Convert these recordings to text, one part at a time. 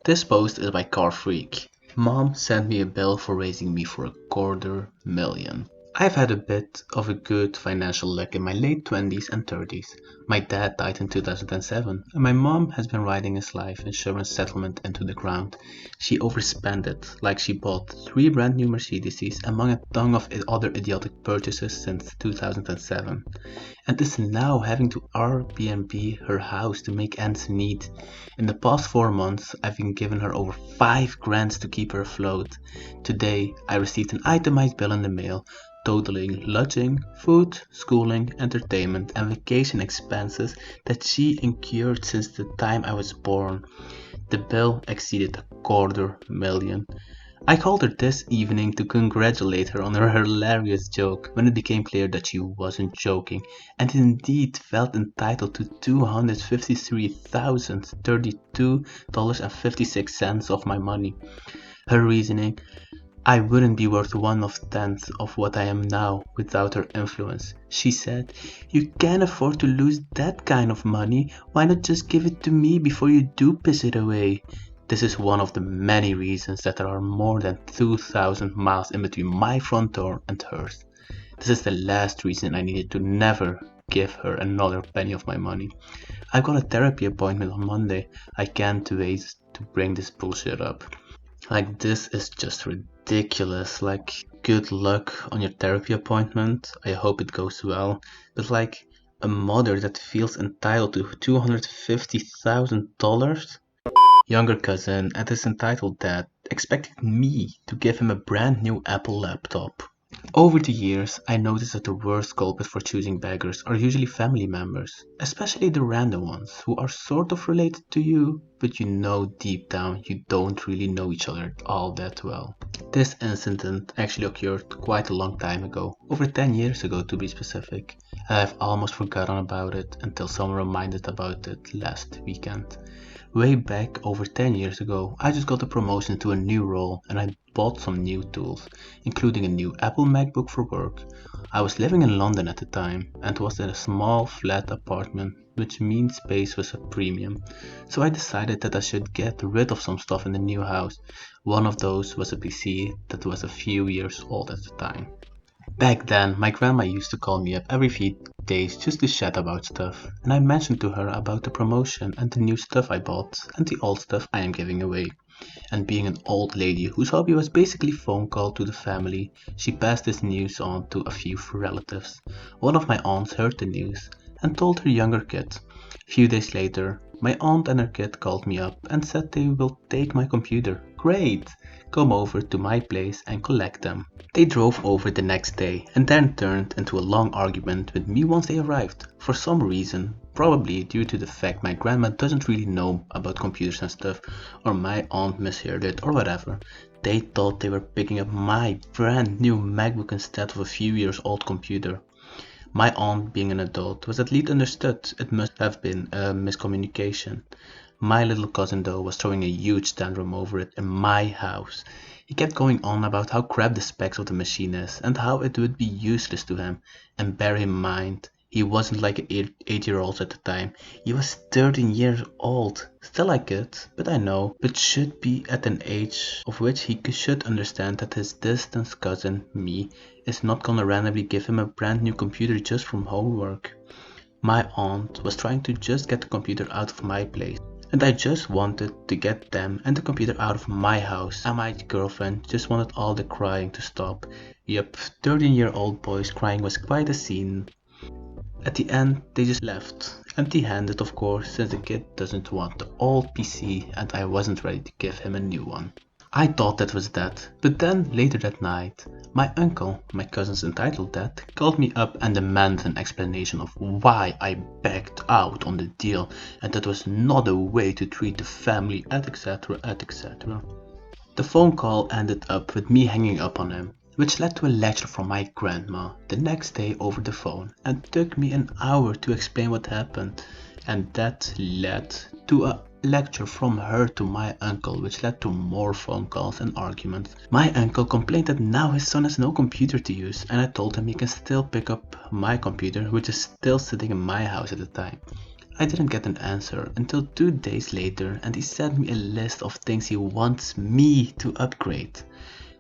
This post is by Car Freak. Mom sent me a bill for raising me for $250,000. I've had a bit of a good financial luck in my late 20s and 30s. My dad died in 2007, and my mom has been riding his life insurance settlement into the ground. She overspent it, like she bought 3 brand new Mercedeses among a ton of other idiotic purchases since 2007, and is now having to Airbnb her house to make ends meet. In the past 4 months, I've been giving her over 5 grand to keep her afloat. Today, I received an itemized bill in the mail totaling lodging, food, schooling, entertainment, and vacation expenses that she incurred since the time I was born. The bill exceeded $250,000. I called her this evening to congratulate her on her hilarious joke when it became clear that she wasn't joking and indeed felt entitled to $253,032.56 of my money. Her reasoning: I wouldn't be worth 1/10 of what I am now without her influence. She said, "You can't afford to lose that kind of money, why not just give it to me before you do piss it away?" This is one of the many reasons that there are more than 2,000 miles in between my front door and hers. This is the last reason I needed to never give her another penny of my money. I've got a therapy appointment on Monday. I can't wait to bring this bullshit up. Like, this is just ridiculous. Like, good luck on your therapy appointment. I hope it goes well. But like, a mother that feels entitled to $250,000? Younger cousin and his entitled dad expected me to give him a brand new Apple laptop. Over the years, I noticed that the worst culprits for choosing beggars are usually family members, especially the random ones who are sort of related to you, but you know deep down you don't really know each other all that well. This incident actually occurred quite a long time ago, over 10 years ago to be specific, and I've almost forgotten about it until someone reminded about it last weekend. Way back over 10 years ago, I just got a promotion to a new role and I bought some new tools, including a new Apple MacBook for work. I was living in London at the time and was in a small flat apartment, which means space was a premium. So I decided that I should get rid of some stuff in the new house. One of those was a PC that was a few years old at the time. Back then, my grandma used to call me up every few days just to chat about stuff, and I mentioned to her about the promotion and the new stuff I bought and the old stuff I am giving away. And being an old lady whose hobby was basically phone call to the family, she passed this news on to a few relatives. One of my aunts heard the news and told her younger kid. A few days later, my aunt and her kid called me up and said they will take my computer. Great! Come over to my place and collect them. They drove over the next day and then turned into a long argument with me once they arrived. For some reason, probably due to the fact my grandma doesn't really know about computers and stuff, or my aunt misheard it or whatever, they thought they were picking up my brand new MacBook instead of a few years old computer. My aunt, being an adult, was at least understood it must have been a miscommunication. My little cousin though was throwing a huge tantrum over it in my house. He kept going on about how crap the specs of the machine is and how it would be useless to him. And bear in mind, he wasn't like an 8-year-old at the time. He was 13 years old. Still a kid, but I know, but should be at an age of which he should understand that his distant cousin, me, is not gonna randomly give him a brand new computer just from homework. My aunt was trying to just get the computer out of my place, and I just wanted to get them and the computer out of my house, and my girlfriend just wanted all the crying to stop. Yep, 13-year-old boys crying was quite a scene. At the end, they just left, empty-handed of course, since the kid doesn't want the old PC and I wasn't ready to give him a new one. I thought that was that, but then later that night, my uncle, my cousin's entitled dad, called me up and demanded an explanation of why I backed out on the deal and that was not a way to treat the family, etc, etc. The phone call ended up with me hanging up on him, which led to a lecture from my grandma the next day over the phone, and took me an hour to explain what happened, and that led to a lecture from her to my uncle, which led to more phone calls and arguments. My uncle complained that now his son has no computer to use, and I told him he can still pick up my computer, which is still sitting in my house at the time. I didn't get an answer until 2 days later, and he sent me a list of things he wants me to upgrade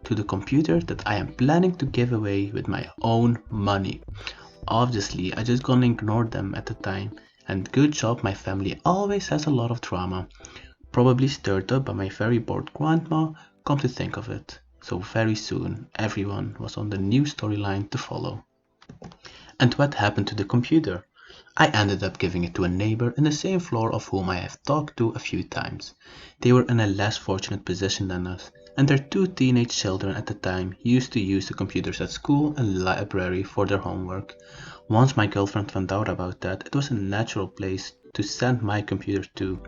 to the computer that I am planning to give away with my own money. Obviously, I just gonna ignore them at the time, and good job, my family always has a lot of drama, probably stirred up by my very bored grandma, come to think of it. So very soon, everyone was on the new storyline to follow. And what happened to the computer? I ended up giving it to a neighbor in the same floor of whom I have talked to a few times. They were in a less fortunate position than us, and their 2 teenage children at the time used to use the computers at school and library for their homework. Once my girlfriend found out about that, it was a natural place to send my computer to.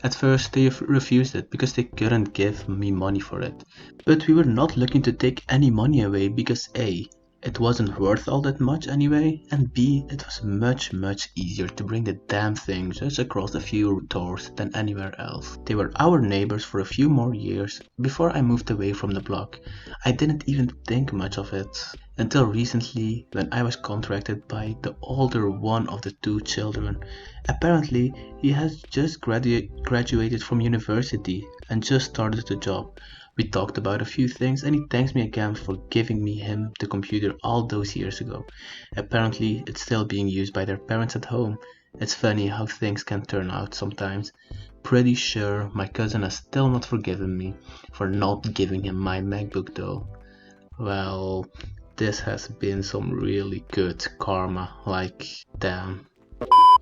At first they refused it because they couldn't give me money for it. But we were not looking to take any money away because A, it wasn't worth all that much anyway, and B, it was much easier to bring the damn thing just across a few doors than anywhere else. They were our neighbors for a few more years before I moved away from the block. I didn't even think much of it until recently when I was contracted by the older one of the 2 children. Apparently, he has just graduated from university and just started the job. We talked about a few things and he thanks me again for giving me him the computer all those years ago. Apparently it's still being used by their parents at home. It's funny how things can turn out sometimes. Pretty sure my cousin has still not forgiven me for not giving him my MacBook though. Well, this has been some really good karma, like damn.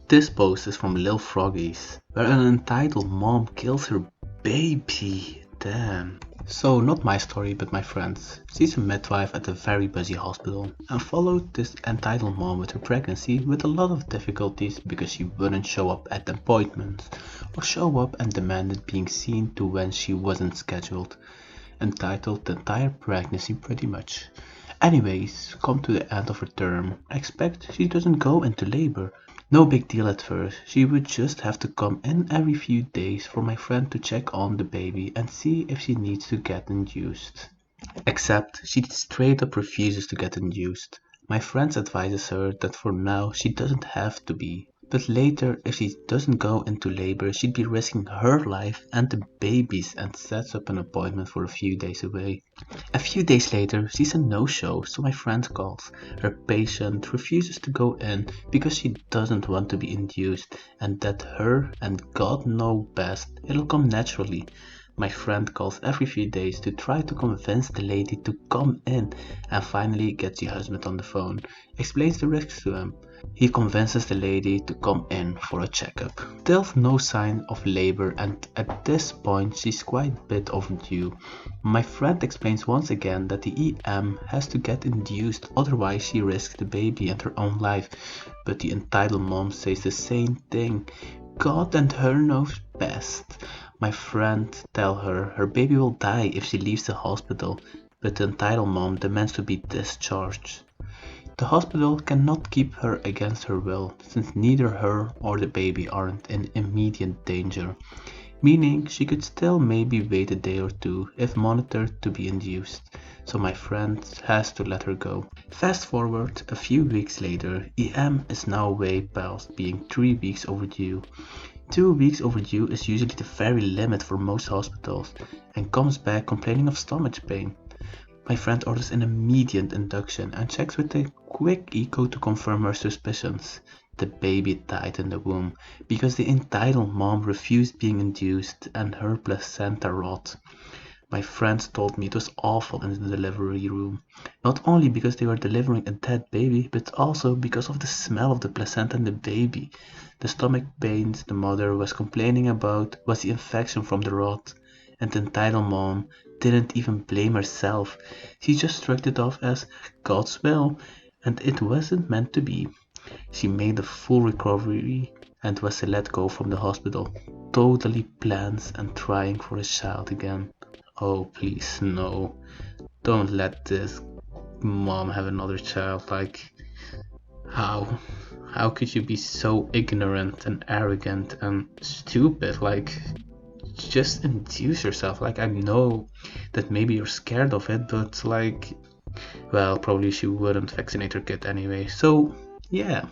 This post is from Lil Froggies, where an entitled mom kills her baby. Damn. So not my story but my friend's. She's a midwife at a very busy hospital and followed this entitled mom with her pregnancy with a lot of difficulties because she wouldn't show up at appointments or show up and demanded being seen to when she wasn't scheduled. Entitled the entire pregnancy pretty much. Anyways, come to the end of her term. I expect she doesn't go into labor. No big deal at first, she would just have to come in every few days for my friend to check on the baby and see if she needs to get induced. Except she straight up refuses to get induced. My friend advises her that for now she doesn't have to be. But later, if she doesn't go into labor, she'd be risking her life and the baby's and sets up an appointment for a few days away. A few days later, she's a no-show, so my friend calls. Her patient refuses to go in because she doesn't want to be induced and that her and God know best, it'll come naturally. My friend calls every few days to try to convince the lady to come in and finally gets the husband on the phone, explains the risks to him. He convinces the lady to come in for a checkup. Still no sign of labor and at this point she's quite a bit overdue. My friend explains once again that the EM has to get induced, otherwise she risks the baby and her own life. But the entitled mom says the same thing. God and her knows best. My friend tells her baby will die if she leaves the hospital, but the entitled mom demands to be discharged. The hospital cannot keep her against her will, since neither her or the baby aren't in immediate danger, meaning she could still maybe wait a day or two if monitored to be induced, so my friend has to let her go. Fast forward a few weeks later, EM is now way past being 3 weeks overdue. 2 weeks overdue is usually the very limit for most hospitals, and comes back complaining of stomach pain. My friend orders an immediate induction and checks with a quick echo to confirm her suspicions. The baby died in the womb because the entitled mom refused being induced and her placenta rot. My friends told me it was awful in the delivery room, not only because they were delivering a dead baby, but also because of the smell of the placenta and the baby. The stomach pains the mother was complaining about was the infection from the rot, and the entitled mom didn't even blame herself. She just shrugged it off as God's will, and it wasn't meant to be. She made a full recovery and was let go from the hospital, totally plans and trying for a child again. Oh please no, don't let this mom have another child. Like, how could you be so ignorant and arrogant and stupid? Like, just induce yourself. Like, I know that maybe you're scared of it, but like, well, probably she wouldn't vaccinate her kid anyway, so yeah.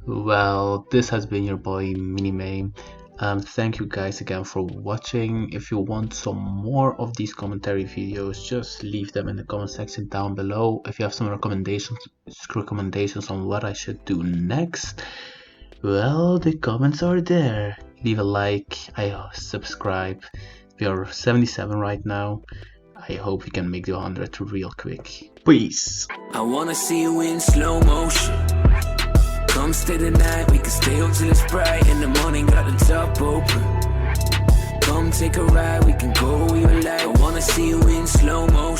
Well, this has been your boy MiniMame. Thank you guys again for watching. If you want some more of these commentary videos, just leave them in the comment section down below. If you have some recommendations on what I should do next, well, the comments are there. Leave a like, subscribe. We are 77 right now. I hope we can make the 100 real quick. Peace. I wanna see you in slow motion. Come stay the night, we can stay up till it's bright. In the morning, got the top open. Come take a ride, we can go where you like. I wanna see you in slow motion.